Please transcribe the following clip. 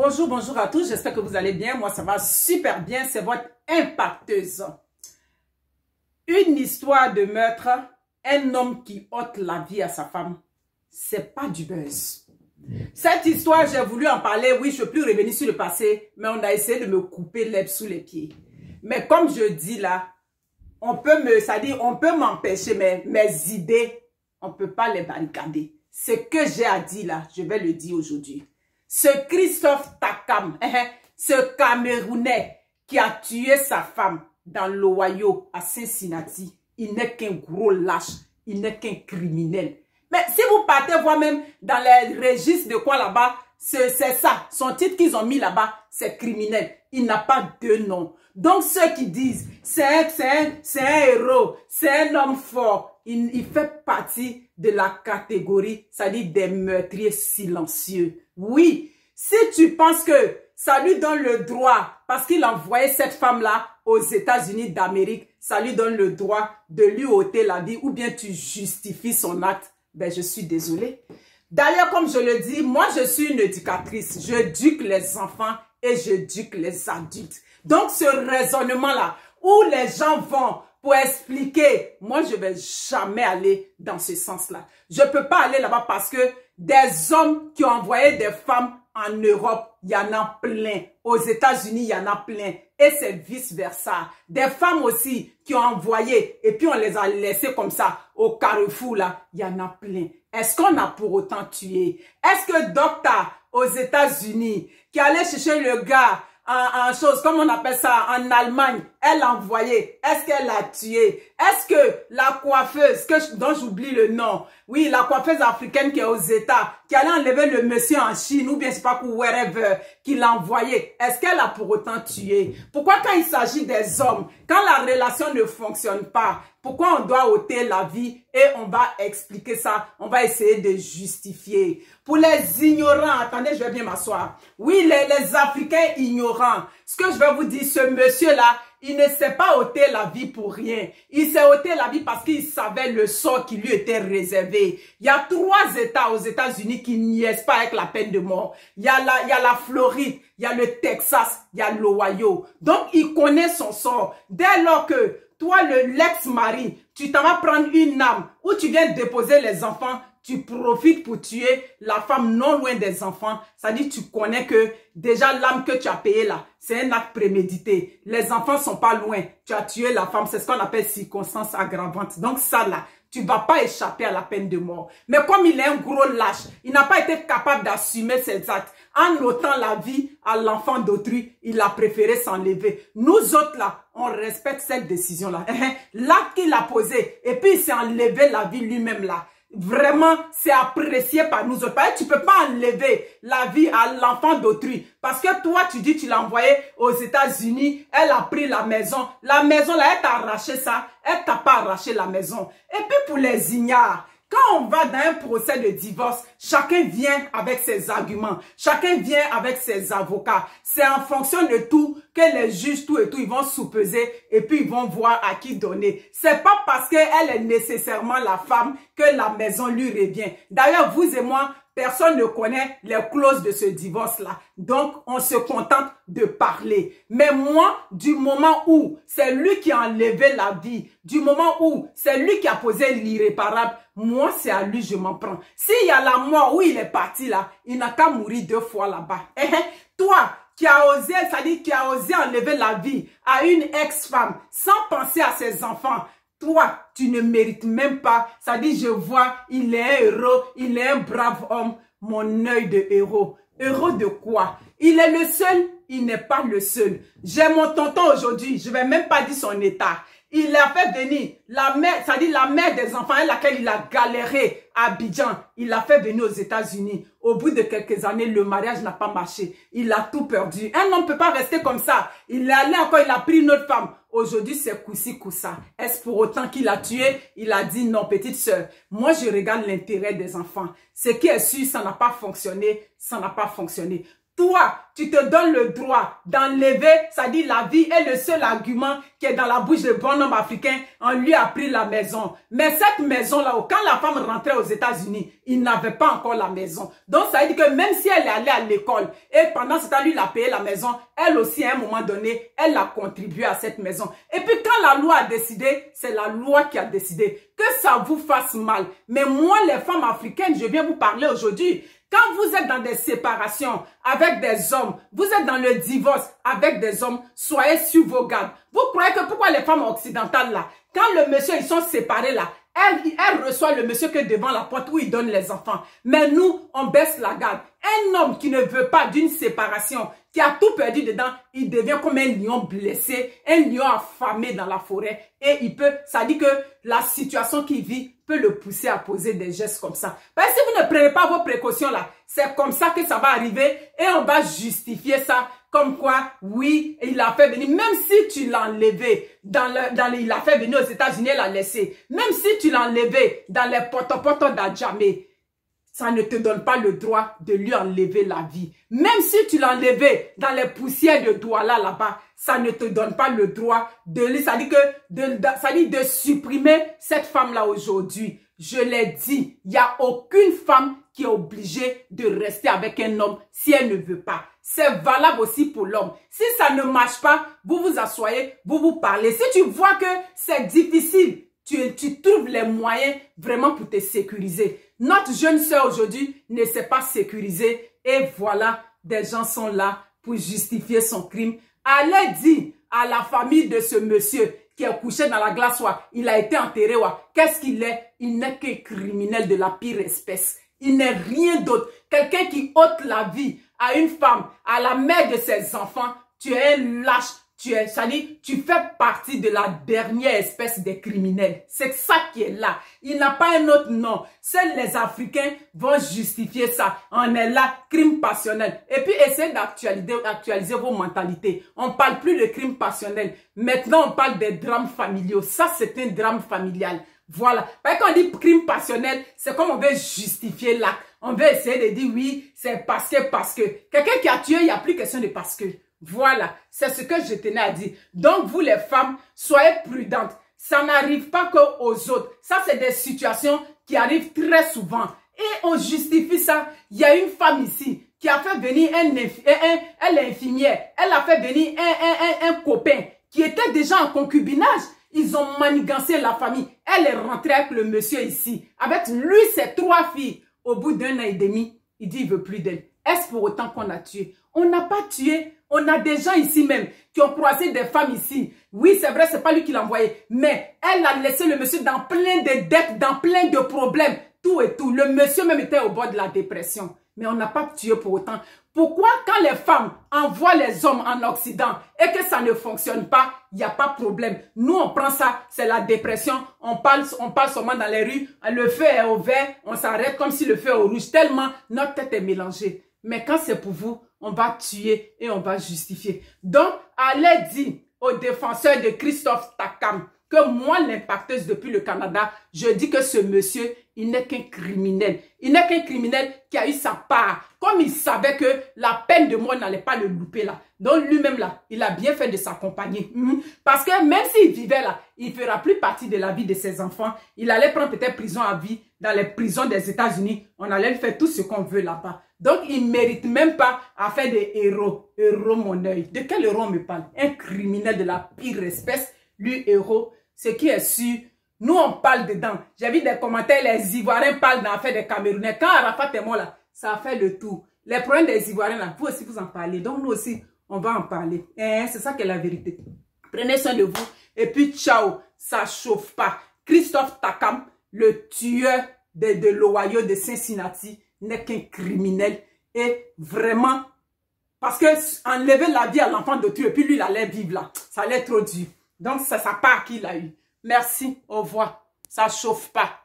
Bonjour, bonjour à tous, j'espère que vous allez bien. Moi, ça va super bien, c'est votre impacteuse. Une histoire de meurtre, un homme qui ôte la vie à sa femme, c'est pas du buzz. Cette histoire, j'ai voulu en parler, oui, je ne peux plus revenir sur le passé, mais on a essayé de me couper l'herbe sous les pieds. Mais comme je dis là, on peut m'empêcher, mais mes idées, on ne peut pas les barricader. Ce que j'ai à dire là, je vais le dire aujourd'hui. Ce Christophe Takam, ce Camerounais qui a tué sa femme dans l'Ohio à Cincinnati, il n'est qu'un gros lâche, il n'est qu'un criminel. Mais si vous partez voir même dans les registres de quoi là-bas, c'est ça. Son titre qu'ils ont mis là-bas, c'est criminel. Il n'a pas de nom. Donc ceux qui disent, c'est un héros, c'est un homme fort, il fait partie de la catégorie, c'est-à-dire des meurtriers silencieux. Oui, si tu penses que ça lui donne le droit, parce qu'il a envoyé cette femme-là aux États-Unis d'Amérique, ça lui donne le droit de lui ôter la vie, ou bien tu justifies son acte, ben je suis désolée. D'ailleurs, comme je le dis, moi je suis une éducatrice, j'éduque les enfants et j'éduque les adultes. Donc ce raisonnement-là, où les gens vont pour expliquer, moi je ne vais jamais aller dans ce sens-là. Je ne peux pas aller là-bas parce que des hommes qui ont envoyé des femmes en Europe, il y en a plein. Aux États-Unis, il y en a plein. Et c'est vice-versa. Des femmes aussi qui ont envoyé et puis on les a laissées comme ça au carrefour là, il y en a plein. Est-ce qu'on a pour autant tué? Est-ce que docteur aux États-Unis qui allait chercher le gars en chose, comme on appelle ça, en Allemagne, elle l'a envoyé, est-ce qu'elle l'a tué? Est-ce que la coiffeuse, dont j'oublie le nom, oui, la coiffeuse africaine qui est aux États, qui allait enlever le monsieur en Chine, ou bien je sais pas où, wherever, qui l'a envoyé, est-ce qu'elle a pour autant tué? Pourquoi quand il s'agit des hommes, quand la relation ne fonctionne pas, pourquoi on doit ôter la vie et on va expliquer ça, on va essayer de justifier. Pour les ignorants, attendez, je vais bien m'asseoir. Oui, les Africains ignorants, ce que je vais vous dire, ce monsieur-là, il ne s'est pas ôté la vie pour rien. Il s'est ôté la vie parce qu'il savait le sort qui lui était réservé. Il y a 3 États aux États-Unis qui niaisent pas avec la peine de mort. Il y a la Floride, il y a le Texas, il y a l'Ohio. Donc, il connaît son sort. Dès lors que toi, l'ex-mari, tu t'en vas prendre une âme où tu viens déposer les enfants, tu profites pour tuer la femme non loin des enfants. Ça dit, tu connais que déjà l'âme que tu as payée là, c'est un acte prémédité. Les enfants sont pas loin. Tu as tué la femme, c'est ce qu'on appelle circonstance aggravante. Donc ça là, tu vas pas échapper à la peine de mort. Mais comme il est un gros lâche, il n'a pas été capable d'assumer ses actes. En ôtant la vie à l'enfant d'autrui, il a préféré s'enlever. Nous autres là, on respecte cette décision-là. L'acte qu'il a posé, et puis il s'est enlevé la vie lui-même là. Vraiment, c'est apprécié par nous autres. Tu peux pas enlever la vie à l'enfant d'autrui. Parce que toi, tu dis, tu l'as envoyé aux États-Unis, elle a pris la maison. La maison, là, elle t'a arraché ça. Elle t'a pas arraché la maison. Et puis pour les ignares, quand on va dans un procès de divorce, chacun vient avec ses arguments. Chacun vient avec ses avocats. C'est en fonction de tout que les juges, tout et tout, ils vont sous-peser et puis ils vont voir à qui donner. C'est pas parce qu'elle est nécessairement la femme que la maison lui revient. D'ailleurs, vous et moi, personne ne connaît les clauses de ce divorce-là. Donc, on se contente de parler. Mais moi, du moment où c'est lui qui a enlevé la vie, du moment où c'est lui qui a posé l'irréparable, moi, c'est à lui, je m'en prends. S'il y a la mort où il est parti là, il n'a qu'à mourir 2 fois là-bas. Toi, qui a osé, c'est-à-dire qui a osé enlever la vie à une ex-femme sans penser à ses enfants, toi, tu ne mérites même pas. Ça dit, je vois, il est un héros, il est un brave homme, mon œil de héros. Héros de quoi? Il est le seul, il n'est pas le seul. J'ai mon tonton aujourd'hui, je ne vais même pas dire son état. Il a fait venir la mère, c'est-à-dire la mère des enfants, avec laquelle il a galéré à Abidjan. Il l'a fait venir aux États-Unis. Au bout de quelques années, le mariage n'a pas marché. Il a tout perdu. Un homme ne peut pas rester comme ça. Il est allé encore, il a pris une autre femme. Aujourd'hui, c'est coussi coussa. Est-ce pour autant qu'il a tué? Il a dit non, petite sœur. Moi, je regarde l'intérêt des enfants. Ce qui est sûr, ça n'a pas fonctionné. Ça n'a pas fonctionné. Toi, tu te donnes le droit d'enlever, ça dit la vie est le seul argument qui est dans la bouche de bon homme africain. On lui a pris la maison. Mais cette maison-là, quand la femme rentrait aux États-Unis, il n'avait pas encore la maison. Donc, ça veut dire que même si elle est allée à l'école et pendant ce temps, lui, il a payé la maison, elle aussi, à un moment donné, elle a contribué à cette maison. Et puis, quand la loi a décidé, c'est la loi qui a décidé. Que ça vous fasse mal. Mais moi, les femmes africaines, je viens vous parler aujourd'hui. Quand vous êtes dans des séparations avec des hommes, vous êtes dans le divorce avec des hommes, soyez sur vos gardes. Vous croyez que pourquoi les femmes occidentales là, quand le monsieur, ils sont séparés là, elle reçoit le monsieur que devant la porte où il donne les enfants. Mais nous, on baisse la garde. Un homme qui ne veut pas d'une séparation, qui a tout perdu dedans, il devient comme un lion blessé, un lion affamé dans la forêt. Et il peut, ça dit que la situation qu'il vit peut le pousser à poser des gestes comme ça. Parce que si vous ne prenez pas vos précautions là, c'est comme ça que ça va arriver et on va justifier ça comme quoi, oui, il a fait venir, même si tu l'as enlevé il a fait venir aux États-Unis, il l'a laissé. Même si tu l'as enlevé dans les potopoto d'Adjamé, ça ne te donne pas le droit de lui enlever la vie. Même si tu l'as enlevé dans les poussières de Douala là-bas, ça ne te donne pas le droit de lui, ça dit de supprimer cette femme-là aujourd'hui. Je l'ai dit, il n'y a aucune femme qui est obligée de rester avec un homme si elle ne veut pas. C'est valable aussi pour l'homme. Si ça ne marche pas, vous vous asseyez, vous parlez. Si tu vois que c'est difficile, tu trouves les moyens vraiment pour te sécuriser. Notre jeune sœur aujourd'hui ne s'est pas sécurisée et voilà, des gens sont là pour justifier son crime. Allez dire à la famille de ce monsieur qui est couché dans la glace, il a été enterré, qu'est-ce qu'il est? Il n'est qu'un criminel de la pire espèce. Il n'est rien d'autre. Quelqu'un qui ôte la vie à une femme, à la mère de ses enfants, tu es un lâche. Tu fais partie de la dernière espèce de criminels. C'est ça qui est là. Il n'a pas un autre nom. Seuls les Africains vont justifier ça. On est là, crime passionnel. Et puis, essayez d'actualiser vos mentalités. On ne parle plus de crime passionnel. Maintenant, on parle des drames familiaux. Ça, c'est un drame familial. Voilà. Parce que quand on dit crime passionnel, c'est comme on veut justifier l'acte. On veut essayer de dire oui, c'est parce que. Quelqu'un qui a tué, il n'y a plus question de parce que. Voilà, c'est ce que je tenais à dire. Donc, vous les femmes, soyez prudentes. Ça n'arrive pas qu'aux autres. Ça, c'est des situations qui arrivent très souvent. Et on justifie ça. Il y a une femme ici qui a fait venir elle est infirmière. Elle a fait venir un copain qui était déjà en concubinage. Ils ont manigancé la famille. Elle est rentrée avec le monsieur ici. Avec lui, ses 3 filles. Au bout d'1 an et demi, il dit qu'il ne veut plus d'elle. Est-ce pour autant qu'on a tué? On n'a pas tué. On a des gens ici même qui ont croisé des femmes ici. Oui, c'est vrai, c'est pas lui qui l'a envoyé. Mais elle a laissé le monsieur dans plein de dettes, dans plein de problèmes. Tout et tout. Le monsieur même était au bord de la dépression. Mais on n'a pas tué pour autant. Pourquoi quand les femmes envoient les hommes en Occident et que ça ne fonctionne pas, il n'y a pas de problème. Nous, on prend ça, c'est la dépression. On parle seulement dans les rues. Le feu est au vert, on s'arrête comme si le feu est au rouge. Tellement notre tête est mélangée. Mais quand c'est pour vous, on va tuer et on va justifier. Donc, allez dire aux défenseurs de Christophe Takam que moi, l'impacteuse depuis le Canada, je dis que ce monsieur, il n'est qu'un criminel. Il n'est qu'un criminel qui a eu sa part. Comme il savait que la peine de mort n'allait pas le louper là. Donc lui-même là, il a bien fait de s'accompagner. Parce que même s'il vivait là, il ne fera plus partie de la vie de ses enfants. Il allait prendre peut-être prison à vie dans les prisons des États-Unis. On allait faire tout ce qu'on veut là-bas. Donc il ne mérite même pas à faire des héros. Héros mon œil. De quel héros on me parle? Un criminel de la pire espèce. Lui, héros. Ce qui est sûr, nous on parle dedans. J'ai vu des commentaires, les Ivoiriens parlent dans l'affaire des Camerounais. Quand Arafat est mort là, ça a fait le tour. Les problèmes des Ivoiriens là, vous aussi vous en parlez. Donc nous aussi, on va en parler. C'est ça qui est la vérité. Prenez soin de vous. Et puis ciao, ça chauffe pas. Christophe Takam, le tueur de l'Ohio de Cincinnati, n'est qu'un criminel. Et vraiment, parce que enlever la vie à l'enfant d'autrui, et puis lui il allait vivre là, ça allait être trop dur. Donc, c'est sa part qu'il a eu. Merci, au revoir. Ça chauffe pas.